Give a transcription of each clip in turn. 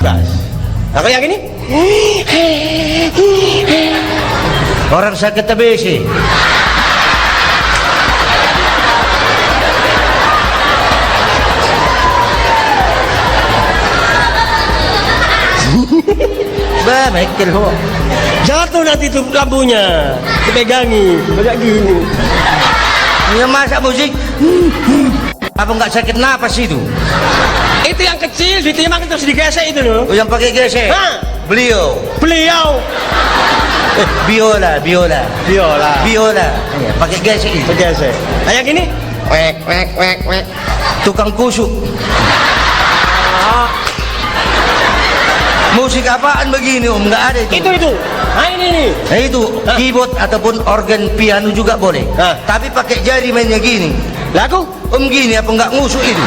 bebas. Nah, kalau yang ini orang sakit TBC. Bah, Michael ho. jatuh nanti tuh lampunya, dipegangi, kayak gini. Ya masa musik? Apa nggak sakit napas itu? Itu yang kecil ditimbang terus digesek itu loh. Oh, yang pakai gesek? Hah? Beliau. Beliau Biola. biola. Biola. Iya, pakai gesek itu. Digesek. Nah, yang ini wek. Tukang kusuk. Musik apaan begini Om? Nggak ada itu. Itu. Nah, ini nih. Nah itu keyboard ataupun organ piano juga boleh. Hah? Tapi pakai jari mainnya gini. Lagu Om gini apa nggak ngusuk itu?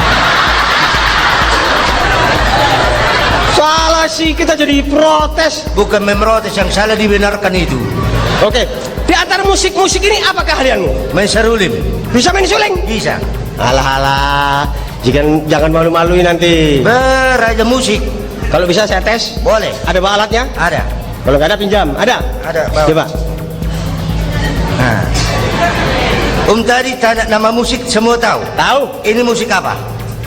salah sih, kita jadi protes. Bukan memprotes, yang salah dibenarkan itu. Oke, di antara musik-musik ini apa keahlianmu? Main sarulim. Bisa main suling? Bisa. Alah, jangan malu-maluin nanti. Beraja musik. Kalau bisa saya tes. Boleh. Ada bawa alatnya? Ada. Kalau nggak ada pinjam. Ada? Ada. Bawa. Coba. Nah. Om tadi tanya nama musik semua tahu. Tahu? Ini musik apa?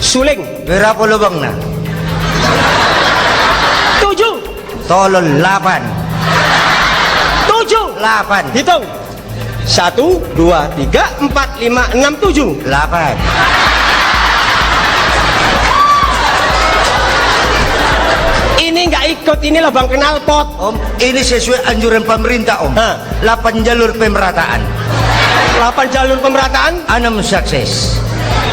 Suling. Berapa lubangnya? 7. Tolol 8. 7. 8. Hitung. 1, 2, 3, 4, 5, 6, 7. 8. Ini nggak ikut, ini lubang knalpot. Om, ini sesuai anjuran pemerintah Om. Hah? 8 jalur pemerataan. 8 jalur pemerataan. 6 sukses.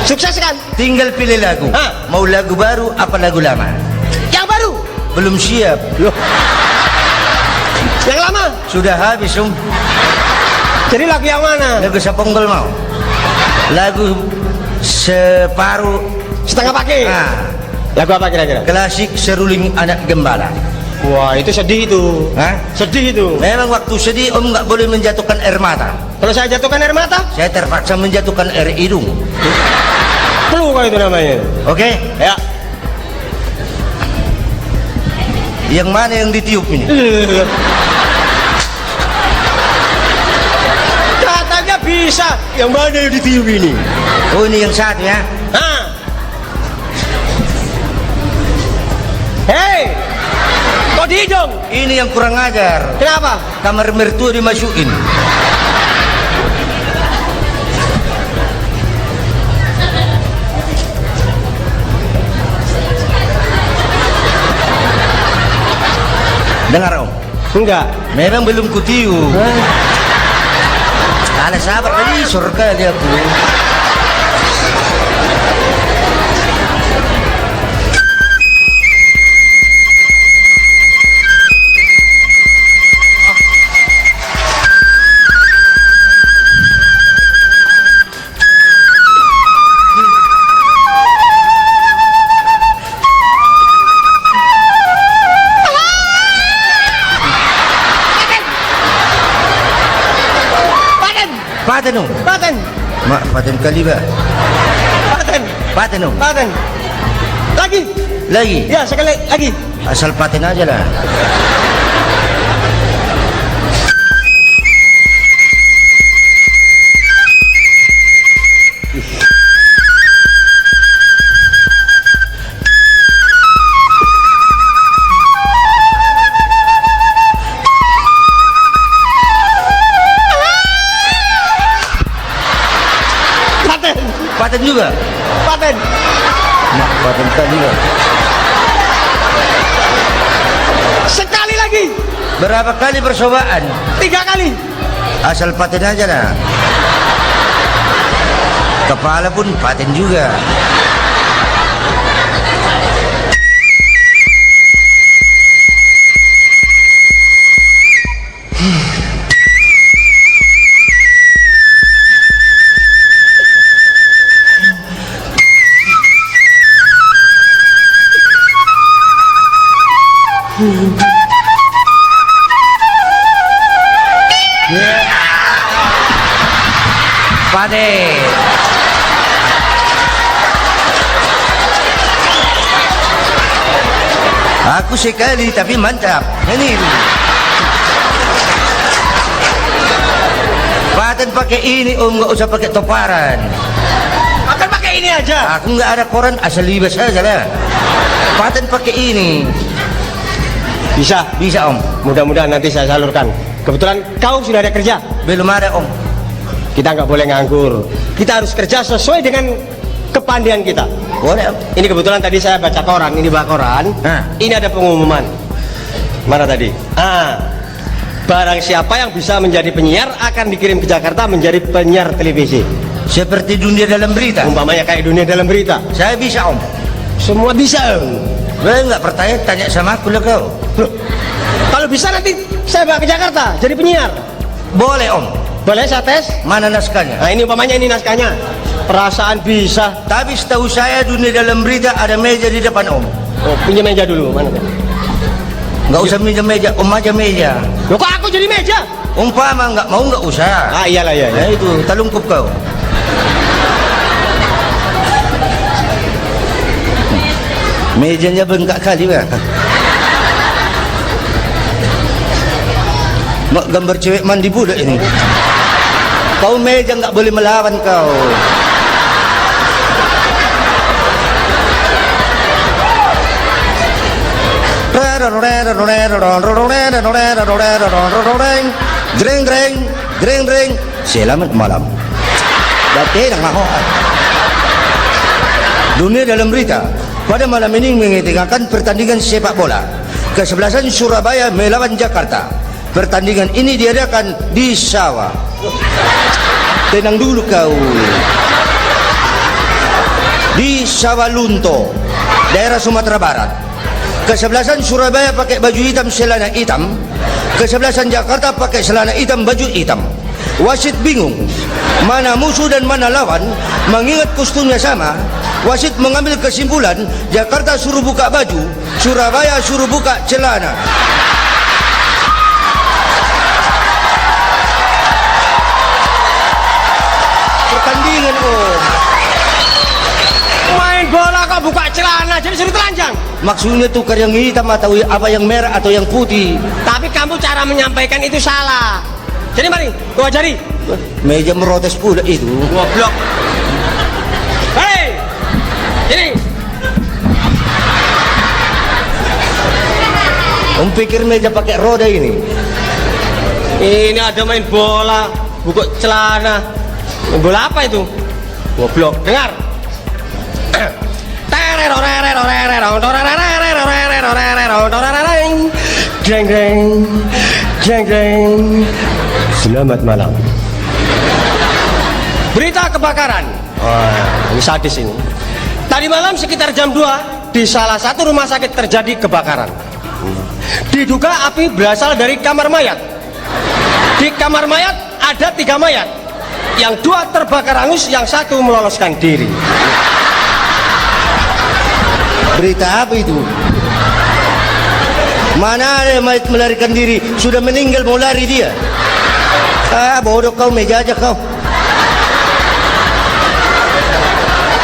Sukses kan? Tinggal pilih lagu. Hah? Mau lagu baru apa lagu lama? Yang baru. Belum siap. Loh. Yang lama. Sudah habis Om. Jadi lagu yang mana? Lagu Saponggol mau. Lagu separuh Setengah pakai. nah, Lagu apa kira-kira? klasik seruling anak gembala. Wah, itu sedih itu. Hah? Sedih itu. Memang waktu sedih Om nggak boleh menjatuhkan air mata. Kalau saya jatuhkan air mata, Saya terpaksa menjatuhkan air hidung. flu kalau itu namanya. Oke? Ya. Yang mana yang ditiup ini? Katanya bisa. Yang mana yang ditiup ini? Oh ini yang satu ya. Hah? Hei, kok di hidung? Ini yang kurang ajar. Kenapa? Kamar mertua dimasukin. Dengar Om. Enggak. Memang belum kutiup. Ada sahabat tadi surga dia aku. Paten Om. Paten. Mak paten kali ba? Paten. Paten Om. Paten. Lagi. Lagi. Ya, sekali lagi. Asal paten aja lah. Paten. Paten juga. Paten. Mak paten kali ba? Sekali lagi. Berapa kali percobaan? 3 kali. Asal paten aja lah. Kepala pun paten juga. Paten. Aku sekali tapi mantap. Ini. Paten pakai ini om, nggak usah pakai toparan. Akan pakai ini aja. Aku nggak ada koran, asal libas saja lah. Paten pakai ini. Bisa. Bisa om. Mudah-mudahan nanti saya salurkan. Kebetulan kau sudah ada kerja. Belum ada om. Kita nggak boleh nganggur. Kita harus kerja sesuai dengan kepandaian kita. Boleh om. Ini kebetulan tadi saya baca koran. Ini baca koran. Ini ada pengumuman. Mana tadi? Barang siapa yang bisa menjadi penyiar akan dikirim ke Jakarta menjadi penyiar televisi. Seperti dunia dalam berita. Umpamanya kayak dunia dalam berita. Saya bisa om. Semua bisa. Nggak pertanyaan, tanya sama aku lah kau. Loh, kalau bisa nanti saya bawa ke Jakarta jadi penyiar. Boleh om. Boleh saya tes? Mana naskahnya? Nah ini umpamanya ini naskahnya. Perasaan bisa. Tapi setahu saya dunia dalam berita ada meja di depan om. Oh, pinjam meja dulu. Mana? Nggak usah minjem meja, om aja meja. Loh kok aku jadi meja? Umpama nggak mau nggak usah. Iyalah ya. Nah itu, talungkup kau. Mejanya bengkak kali bang. Mak gambar cewek mandi budak ini. Kau meja nggak boleh melawan kau. Dreng dreng dreng dreng. Selamat malam. Datang maho. Dunia dalam berita pada malam ini mengetengahkan pertandingan sepak bola. Kesebelasan Surabaya melawan Jakarta. Pertandingan ini diadakan di Sawah. Tenang dulu kau. Di Sawalunto, daerah Sumatera Barat. Kesebelasan Surabaya pakai baju hitam, celana hitam. Kesebelasan Jakarta pakai celana hitam, baju hitam. Wasit bingung mana musuh dan mana lawan. Mengingat kostumnya sama, wasit mengambil kesimpulan Jakarta suruh buka baju, Surabaya suruh buka celana. Pertandingan om. Main bola kok buka celana jadi suruh telanjang. Maksudnya tukar yang hitam atau apa yang merah atau yang putih. Tapi kamu cara menyampaikan itu salah. Jadi mari, gua ajari. Meja merotes pula itu. Goblok. Hei, ini. Om pikir meja pakai roda ini? Ini ada main bola, buka celana. Main bola apa itu? Goblok. Dengar. Jeng jeng jeng jeng. Selamat malam. Berita kebakaran. Wah, ini sadis ini. Tadi malam sekitar jam 2 di salah satu rumah sakit terjadi kebakaran. Diduga api berasal dari kamar mayat. Di kamar mayat ada 3 mayat. Yang 2 terbakar hangus, yang 1 meloloskan diri. Berita apa itu? Mana ada mayat melarikan diri? Sudah meninggal mau lari dia. Bodoh kau, meja aja kau.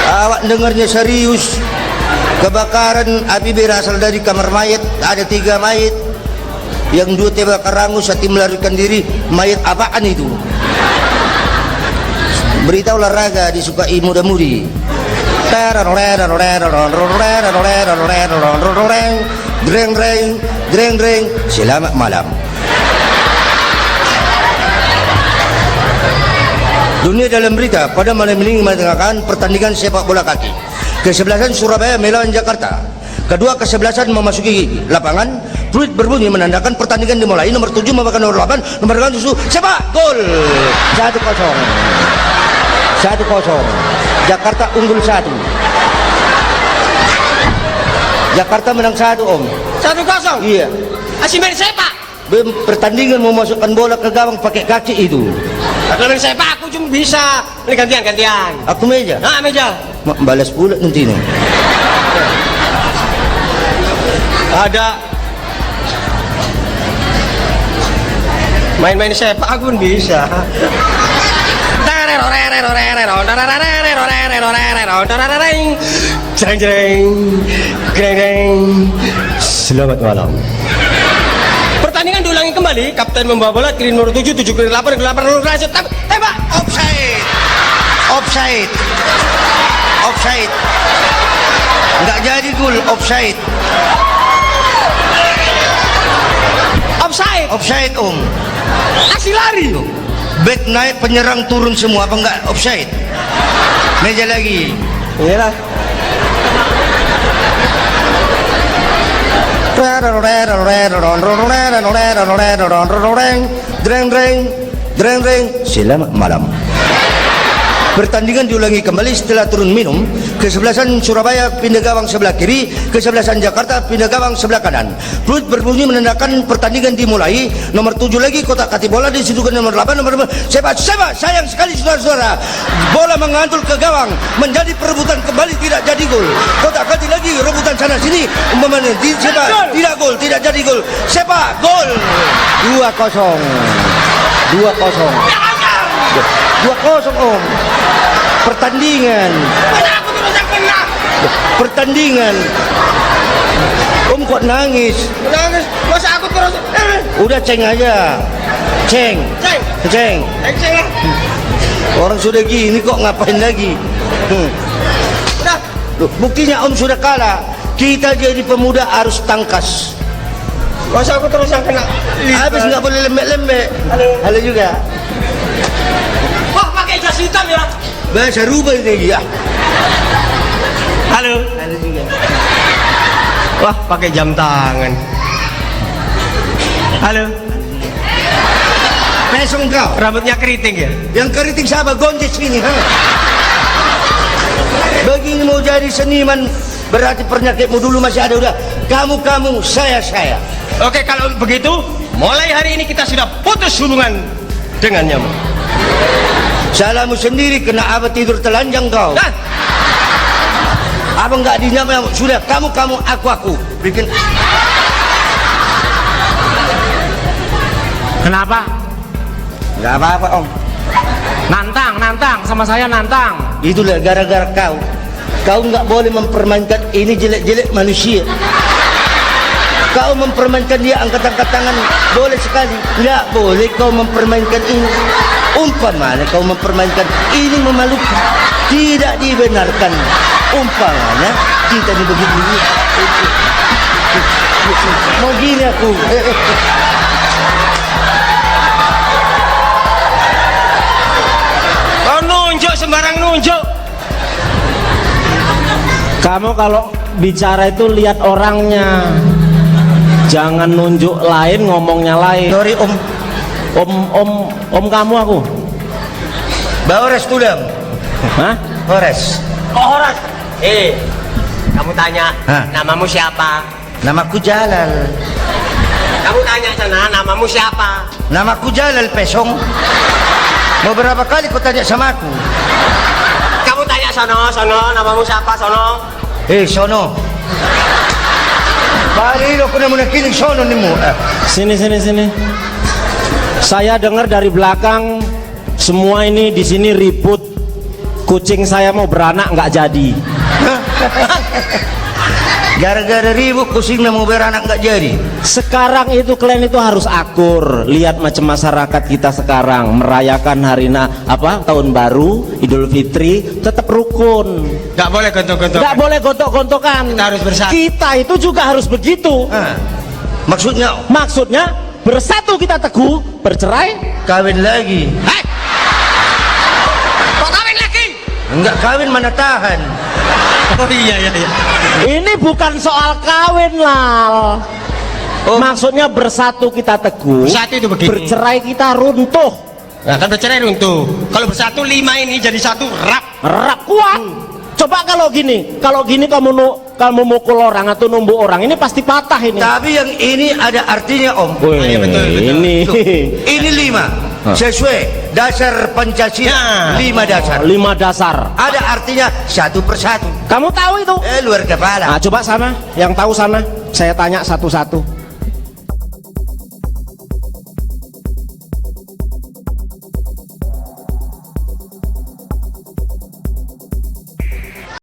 Awak dengarnya serius. Kebakaran api berasal dari kamar mayat. Ada 3 mayat. Yang 2 terbakar hangus, 1 melarikan diri. Mayat apaan itu? Berita olahraga disukai muda-mudi. Dreng dreng dreng dreng. Selamat malam. Dunia dalam berita pada malam ini mengetengahkan pertandingan sepak bola kaki. Kesebelasan Surabaya melawan Jakarta. Kedua kesebelasan memasuki lapangan. Fluid berbunyi menandakan pertandingan dimulai. Nomor 7 memakan nomor 8. Nomor 8 susu sepak gol. 1-0. 1-0. Jakarta unggul 1. Jakarta menang 1 om. 1-0. Iya. Asyik main sepak. Pertandingan memasukkan bola ke gawang pakai kaki itu. Kalau main sepak aku cuma bisa. Ini gantian. Aku meja. Meja. Balas pula nanti nih. Ada main-main sepak aku pun bisa. Selamat malam. Pertandingan diulangi kembali. Kapten membawa bola, kiri nomor 7, 7 kiri 8, kiri 8 nomor lanjut. Tembak. Offside. Offside. Offside. Nggak jadi gol, offside. Offside. Offside, Om. Aksi lari. Back naik, penyerang turun semua, apa enggak offside? Meja lagi. Iyalah. Selamat malam. Pertandingan diulangi kembali setelah turun minum. Kesebelasan Surabaya pindah gawang sebelah kiri, kesebelasan Jakarta pindah gawang sebelah kanan. Peluit berbunyi menandakan pertandingan dimulai. Nomor 7 lagi kotak kati bola disitukan nomor 8, nomor sepak. Sayang sekali saudara-saudara, bola mengantul ke gawang, menjadi perebutan kembali, tidak jadi gol. Kotak kati lagi rebutan sana sini, umpamanya sepak tidak gol, tidak jadi gol. Sepak gol. 2-0. 2-0 Om. Pertandingan. Om kok nangis? Masa aku terus. Udah ceng aja. Ceng. Orang sudah gini kok ngapain lagi? Udah. Loh, buktinya Om sudah kalah. Kita jadi pemuda harus tangkas. Masa aku terus yang kena. Habis nggak boleh lembek-lembek. Halo juga. Wah, pakai jas hitam ya. Bahasa rubah ini ya. Halo. Halo juga. Wah, pakai jam tangan. Halo. Pesong kau. Rambutnya keriting ya? Yang keriting siapa? Gonjes ini, ha? Begini mau jadi seniman, berarti penyakitmu dulu masih ada. Udah, kamu, saya. Oke, kalau begitu, mulai hari ini kita sudah putus hubungan dengannya. Salahmu sendiri, kena abah tidur telanjang kau. Dan Abang nggak dinyam, sudah kamu, aku. Bikin. Kenapa? Nggak apa-apa Om. Nantang sama saya nantang. Itulah gara-gara kau. Kau nggak boleh mempermainkan ini jelek-jelek manusia. Kau mempermainkan dia, angkat-angkat tangan boleh sekali. Nggak boleh kau mempermainkan ini. Umpamanya kau mempermainkan ini memalukan, tidak dibenarkan. Umpamanya kita ini begitu. Mau gini aku. kau nunjuk, sembarang nunjuk. Kamu kalau bicara itu lihat orangnya, jangan nunjuk lain, ngomongnya lain. Sorry Om. Om kamu aku. Baores tulang. Hah? Horas. Oh, Horas. Kamu tanya, Hah? namamu siapa? Namaku Jalal. Kamu tanya sana, namamu siapa? Namaku Jalal Pesong. Mau berapa kali kau tanya sama aku? Kamu tanya sono, namamu siapa sono? Sono. Bali lo kena menakiling sono nimu. Sini. Saya dengar dari belakang semua ini di sini ribut. Kucing saya mau beranak nggak jadi. Gara-gara ribut kucingnya mau beranak nggak jadi. Sekarang itu kalian itu harus akur. Lihat macam masyarakat kita sekarang merayakan tahun baru, Idul Fitri, tetap rukun. Gak boleh gontok-gontok. Nggak boleh gontok-gontokan. Kita harus bersatu. Kita itu juga harus begitu. Maksudnya Bersatu kita teguh, bercerai kawin lagi. Hei! Kok kawin lagi? Enggak kawin mana tahan. Oh iya. ini bukan soal kawin Lal. Maksudnya bersatu kita teguh, Bersatu itu begini. bercerai kita runtuh. Nah, kan bercerai runtuh. Kalau bersatu 5 ini jadi satu rap Kuat. Coba kalau gini kamu mukul orang atau numbuk orang, ini pasti patah ini. Tapi yang ini ada artinya Om. Iya, betul. Ini Ini 5 sesuai dasar Pancasila. Ya. 5 dasar. 5 dasar. Ada artinya satu persatu. Kamu tahu itu? Luar kepala. Nah, coba sana, yang tahu sana, saya tanya satu-satu.